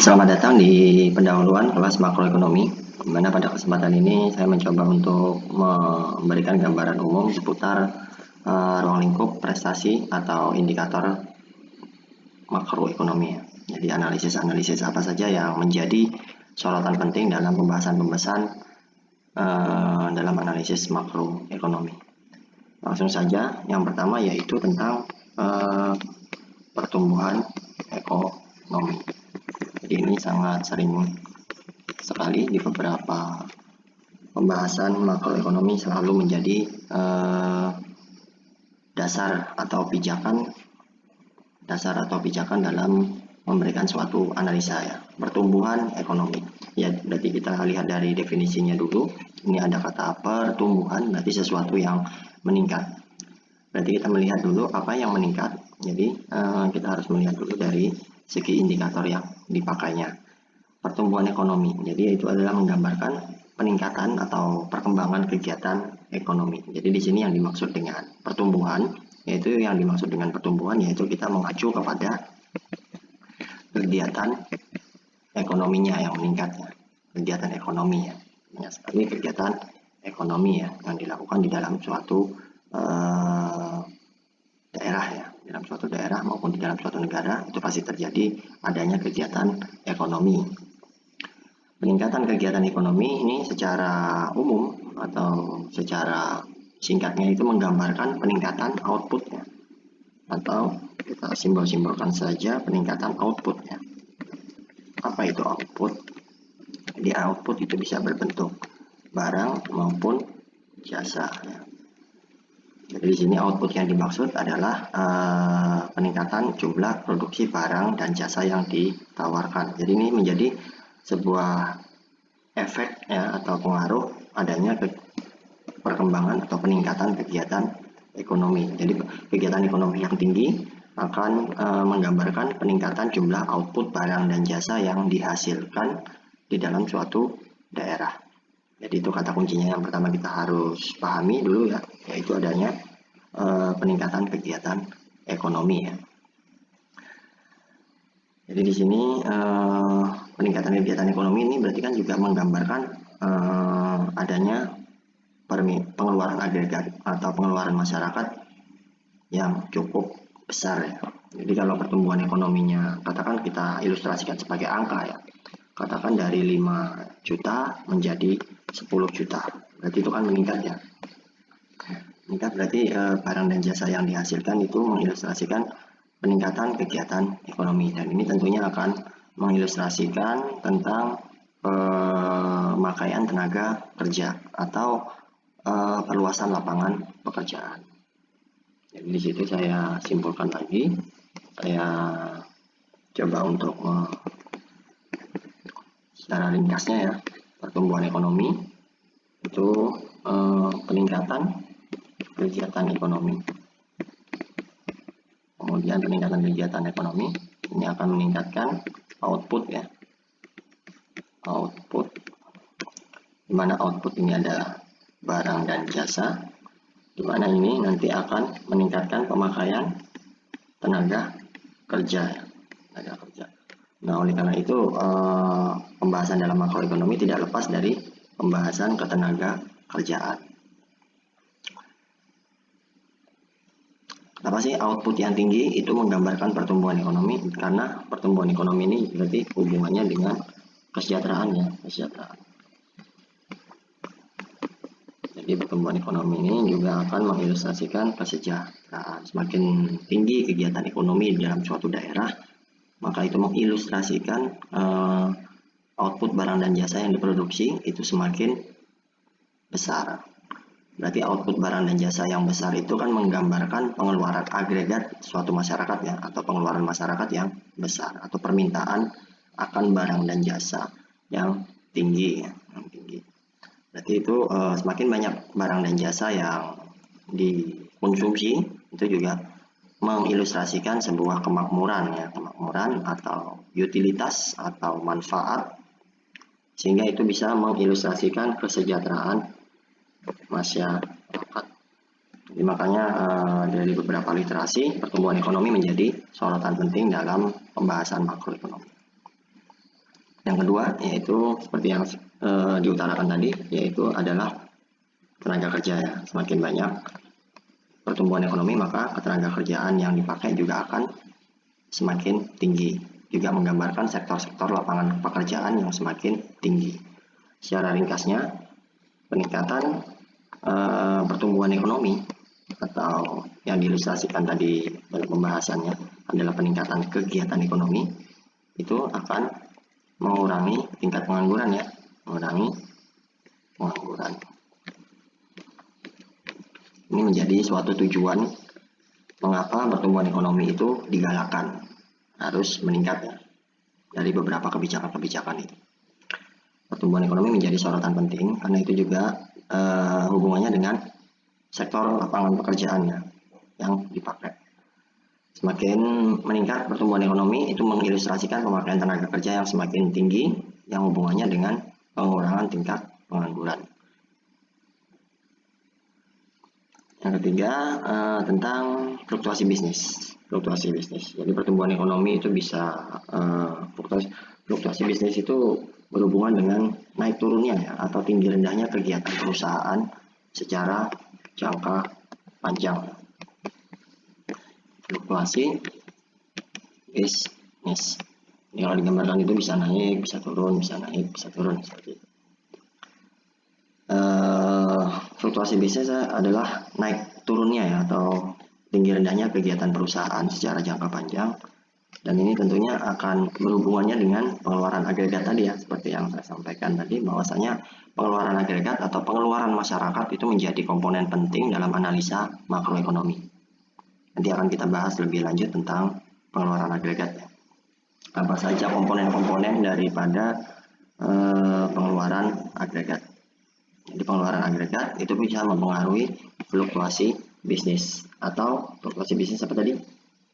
Selamat datang di pendahuluan kelas makroekonomi, di mana pada kesempatan ini saya mencoba untuk memberikan gambaran umum seputar ruang lingkup prestasi atau indikator makroekonomi. Jadi analisis-analisis apa saja yang menjadi sorotan penting dalam pembahasan-pembahasan dalam analisis makroekonomi. Langsung saja, yang pertama yaitu tentang pertumbuhan ekonomi. Jadi ini sangat sering sekali di beberapa pembahasan makroekonomi selalu menjadi dasar atau pijakan dalam memberikan suatu analisa ya. Pertumbuhan ekonomi. Ya, berarti kita lihat dari definisinya dulu. Ini ada kata pertumbuhan, berarti sesuatu yang meningkat. Berarti kita melihat dulu apa yang meningkat. Jadi kita harus melihat dulu dari segi indikator yang dipakainya. Pertumbuhan ekonomi. Jadi itu adalah menggambarkan peningkatan atau perkembangan kegiatan ekonomi. Jadi di sini yang dimaksud dengan pertumbuhan, yaitu kita mengacu kepada kegiatan ekonominya yang meningkat ya. Kegiatan ekonomi ya. Banyak sekali kegiatan ekonomi ya yang dilakukan di dalam suatu daerah ya. Dalam suatu daerah maupun di dalam suatu negara itu pasti terjadi adanya kegiatan ekonomi. Peningkatan kegiatan ekonomi ini secara umum atau secara singkatnya itu menggambarkan peningkatan outputnya, atau kita simbol-simbolkan saja peningkatan outputnya. Apa itu output? Jadi output itu bisa berbentuk barang maupun jasa ya. Jadi di sini output yang dimaksud adalah peningkatan jumlah produksi barang dan jasa yang ditawarkan. Jadi ini menjadi sebuah efek ya, atau pengaruh adanya perkembangan atau peningkatan kegiatan ekonomi. Jadi kegiatan ekonomi yang tinggi akan menggambarkan peningkatan jumlah output barang dan jasa yang dihasilkan di dalam suatu daerah. Jadi itu kata kuncinya yang pertama kita harus pahami dulu ya, yaitu adanya peningkatan kegiatan ekonomi ya. Jadi di sini peningkatan kegiatan ekonomi ini berarti kan juga menggambarkan adanya pengeluaran agregat atau pengeluaran masyarakat yang cukup besar ya. Jadi kalau pertumbuhan ekonominya katakan kita ilustrasikan sebagai angka ya. Katakan dari 5 juta menjadi 10 juta. Berarti itu kan meningkat ya. Meningkat berarti barang dan jasa yang dihasilkan itu mengilustrasikan peningkatan kegiatan ekonomi, dan ini tentunya akan mengilustrasikan tentang pemakaian tenaga kerja atau perluasan lapangan pekerjaan. Jadi di situ saya simpulkan lagi, saya coba untuk secara ringkasnya ya, pertumbuhan ekonomi itu peningkatan kegiatan ekonomi. Kemudian peningkatan kegiatan ekonomi ini akan meningkatkan output ya. Output, dimana output ini adalah barang dan jasa, dimana ini nanti akan meningkatkan pemakaian tenaga kerja ya. Tenaga kerja. Nah, oleh karena itu pembahasan dalam makroekonomi tidak lepas dari pembahasan ketenaga kerjaan. Apa sih output yang tinggi itu menggambarkan pertumbuhan ekonomi? Karena pertumbuhan ekonomi ini berarti hubungannya dengan kesejahteraan ya, kesejahteraan. Jadi pertumbuhan ekonomi ini juga akan mengilustrasikan kesejahteraan. Semakin tinggi kegiatan ekonomi dalam suatu daerah, maka itu mengilustrasikan output barang dan jasa yang diproduksi itu semakin besar. Berarti output barang dan jasa yang besar itu kan menggambarkan pengeluaran agregat suatu masyarakat ya, atau pengeluaran masyarakat yang besar, atau permintaan akan barang dan jasa yang tinggi ya, yang tinggi. Berarti itu semakin banyak barang dan jasa yang dikonsumsi, itu juga mengilustrasikan sebuah kemakmuran ya, kemakmuran atau utilitas atau manfaat, sehingga itu bisa mengilustrasikan kesejahteraan masyarakat. Jadi makanya dari beberapa literasi pertumbuhan ekonomi menjadi sorotan penting dalam pembahasan makroekonomi. Yang kedua yaitu seperti yang diutarakan tadi, yaitu adalah tenaga kerja ya. Semakin banyak pertumbuhan ekonomi, maka ketenaga kerjaan yang dipakai juga akan semakin tinggi. Juga menggambarkan sektor-sektor lapangan pekerjaan yang semakin tinggi. Secara ringkasnya, peningkatan pertumbuhan ekonomi atau yang diilustrasikan tadi dalam pembahasannya adalah peningkatan kegiatan ekonomi, itu akan mengurangi tingkat pengangguran ya, mengurangi pengangguran. Ini menjadi suatu tujuan mengapa pertumbuhan ekonomi itu digalakkan, harus meningkat ya, dari beberapa kebijakan-kebijakan itu. Pertumbuhan ekonomi menjadi sorotan penting karena itu juga hubungannya dengan sektor lapangan pekerjaannya yang dipakai. Semakin meningkat pertumbuhan ekonomi itu mengilustrasikan pemakaian tenaga kerja yang semakin tinggi yang hubungannya dengan pengurangan tingkat pengangguran. Yang ketiga tentang fluktuasi bisnis. Fluktuasi bisnis. Jadi pertumbuhan ekonomi itu bisa fluktuasi bisnis itu berhubungan dengan naik turunnya ya, atau tinggi rendahnya kegiatan perusahaan secara jangka panjang. Fluktuasi bisnis. Ini kalau digambarkan itu bisa naik, bisa turun, bisa naik, bisa turun seperti itu. Fluktuasi bisnis adalah naik turunnya ya, atau tinggi rendahnya kegiatan perusahaan secara jangka panjang, dan ini tentunya akan berhubungannya dengan pengeluaran agregat tadi ya, seperti yang saya sampaikan tadi, bahwasanya pengeluaran agregat atau pengeluaran masyarakat itu menjadi komponen penting dalam analisa makroekonomi. Nanti akan kita bahas lebih lanjut tentang pengeluaran agregat ya. Apa saja komponen-komponen daripada pengeluaran agregat. Jadi pengeluaran agregat itu bisa mempengaruhi fluktuasi bisnis, atau fluktuasi bisnis apa tadi?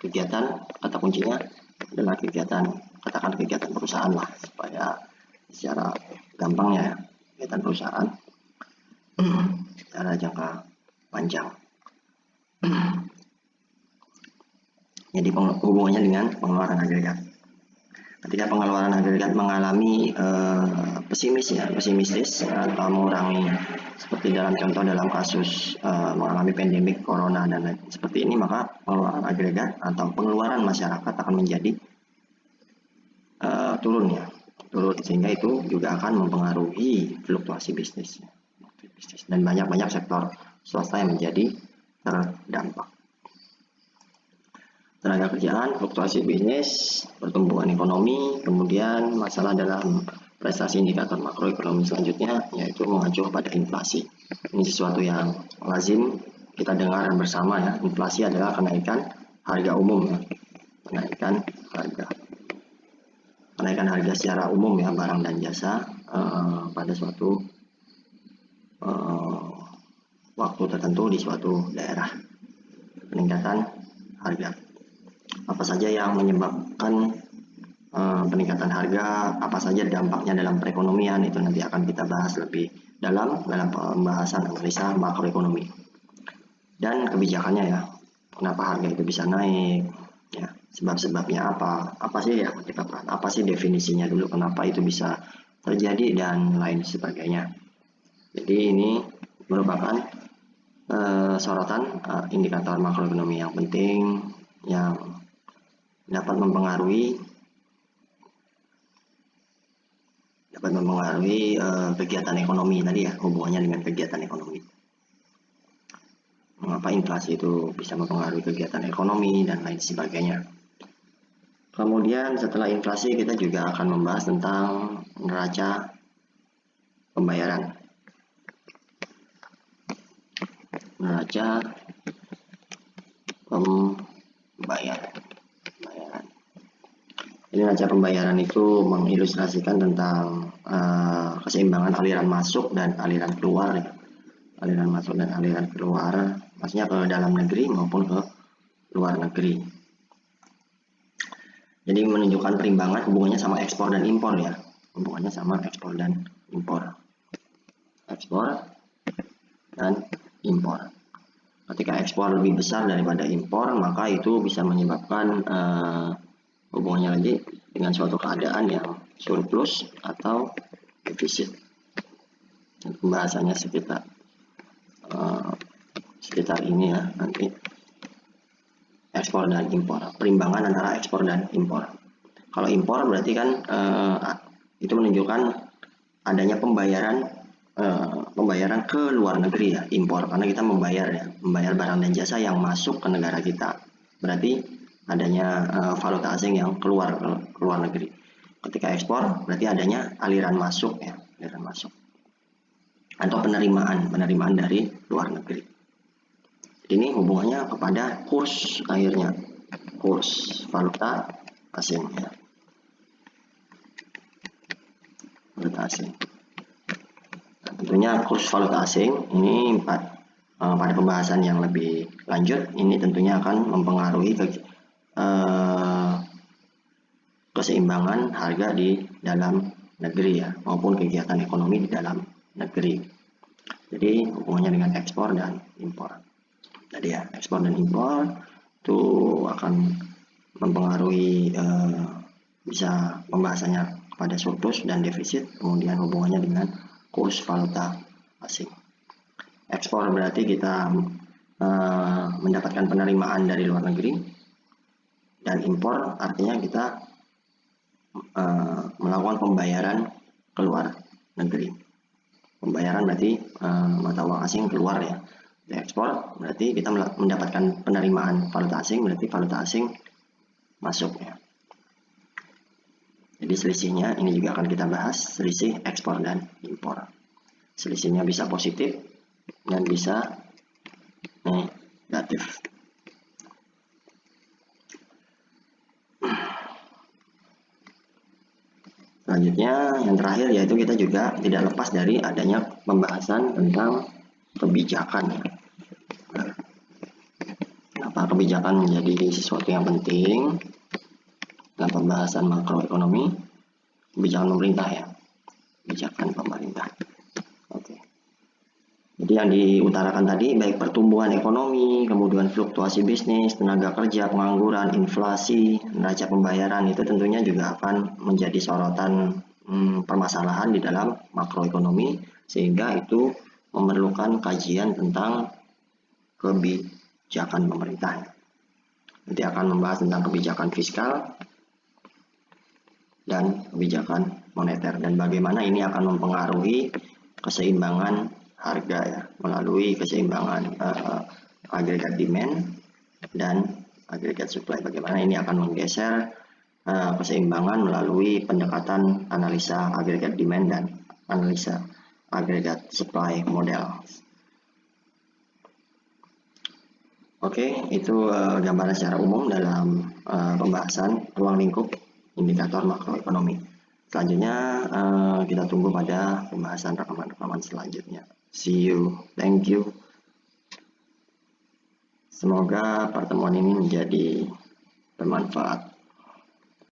Kegiatan, kata kuncinya adalah kegiatan, katakan kegiatan perusahaan lah, supaya secara gampangnya ya, kegiatan perusahaan secara jangka panjang. Jadi hubungannya dengan pengeluaran agregat. Ketika pengeluaran agregat mengalami pesimistis atau mengurangi, seperti dalam contoh dalam kasus mengalami pandemik corona dan lain seperti ini, maka pengeluaran agregat atau pengeluaran masyarakat akan menjadi turun, sehingga itu juga akan mempengaruhi fluktuasi bisnis dan banyak sektor swasta yang menjadi terdampak. Tenaga kerjaan, fluktuasi bisnis, pertumbuhan ekonomi, kemudian masalah dalam prestasi indikator makroekonomi selanjutnya yaitu mengacu pada inflasi. Ini sesuatu yang lazim kita dengar bersama ya. Inflasi adalah kenaikan harga umum ya. Kenaikan harga secara umum ya, barang dan jasa pada suatu waktu tertentu di suatu daerah. Peningkatan harga. Apa saja yang menyebabkan peningkatan harga, apa saja dampaknya dalam perekonomian, itu nanti akan kita bahas lebih dalam pembahasan analisa makroekonomi dan kebijakannya ya. Kenapa harga itu bisa naik ya, sebab-sebabnya apa sih ya, apa sih definisinya dulu, kenapa itu bisa terjadi dan lain sebagainya. Jadi ini merupakan sorotan indikator makroekonomi yang penting yang dapat mempengaruhi kegiatan ekonomi tadi ya, hubungannya dengan kegiatan ekonomi. Mengapa inflasi itu bisa mempengaruhi kegiatan ekonomi dan lain sebagainya. Kemudian setelah inflasi kita juga akan membahas tentang neraca pembayaran. Neraca pembayaran. Ini neraca pembayaran itu mengilustrasikan tentang keseimbangan aliran masuk dan aliran keluar ya. Aliran masuk dan aliran keluar, maksudnya ke dalam negeri maupun ke luar negeri. Jadi menunjukkan perimbangan hubungannya sama ekspor dan impor ya. Hubungannya sama ekspor dan impor. Ekspor dan impor. Ketika ekspor lebih besar daripada impor, maka itu bisa menyebabkan hubungannya lagi dengan suatu keadaan yang surplus atau defisit. Pembahasannya sekitar ini ya nanti. Ekspor dan impor, perimbangan antara ekspor dan impor. Kalau impor berarti kan itu menunjukkan adanya pembayaran ke luar negeri ya, impor, karena kita membayar barang dan jasa yang masuk ke negara kita. Berarti adanya valuta asing yang keluar ke luar negeri. Ketika ekspor berarti adanya aliran masuk ya, aliran masuk. Atau penerimaan dari luar negeri. Ini hubungannya kepada kurs akhirnya, kurs valuta asing ya. Valuta asing. Nah, tentunya kurs valuta asing ini pada pembahasan yang lebih lanjut ini tentunya akan mempengaruhi keseimbangan harga di dalam negeri ya, maupun kegiatan ekonomi di dalam negeri. Jadi hubungannya dengan ekspor dan impor. Tadi ya, ekspor dan impor itu akan mempengaruhi bisa pembahasannya kepada surplus dan defisit, kemudian hubungannya dengan kurs valuta asing. Ekspor berarti kita mendapatkan penerimaan dari luar negeri, dan impor artinya kita melakukan pembayaran ke luar negeri. Pembayaran berarti mata uang asing keluar ya. Ekspor berarti kita mendapatkan penerimaan valuta asing, berarti valuta asing masuk ya. Jadi selisihnya ini juga akan kita bahas, selisih ekspor dan impor. Selisihnya bisa positif dan bisa negatif. Selanjutnya yang terakhir yaitu kita juga tidak lepas dari adanya pembahasan tentang kebijakan. Kenapa kebijakan menjadi sesuatu yang penting dalam pembahasan makroekonomi? Kebijakan pemerintah ya, kebijakan pemerintah. Oke. Jadi yang diutarakan tadi baik pertumbuhan ekonomi, kemudian fluktuasi bisnis, tenaga kerja, pengangguran, inflasi, neraca pembayaran itu tentunya juga akan menjadi sorotan permasalahan di dalam makroekonomi, sehingga itu memerlukan kajian tentang kebijakan pemerintah. Nanti akan membahas tentang kebijakan fiskal dan kebijakan moneter, dan bagaimana ini akan mempengaruhi keseimbangan harga ya, melalui keseimbangan agregat demand dan agregat supply. Bagaimana ini akan menggeser keseimbangan melalui pendekatan analisa agregat demand dan analisa agregat supply model. Oke, itu gambaran secara umum dalam pembahasan ruang lingkup indikator makroekonomi. Selanjutnya kita tunggu pada pembahasan rekaman-rekaman selanjutnya. See you, thank you. Semoga pertemuan ini menjadi bermanfaat.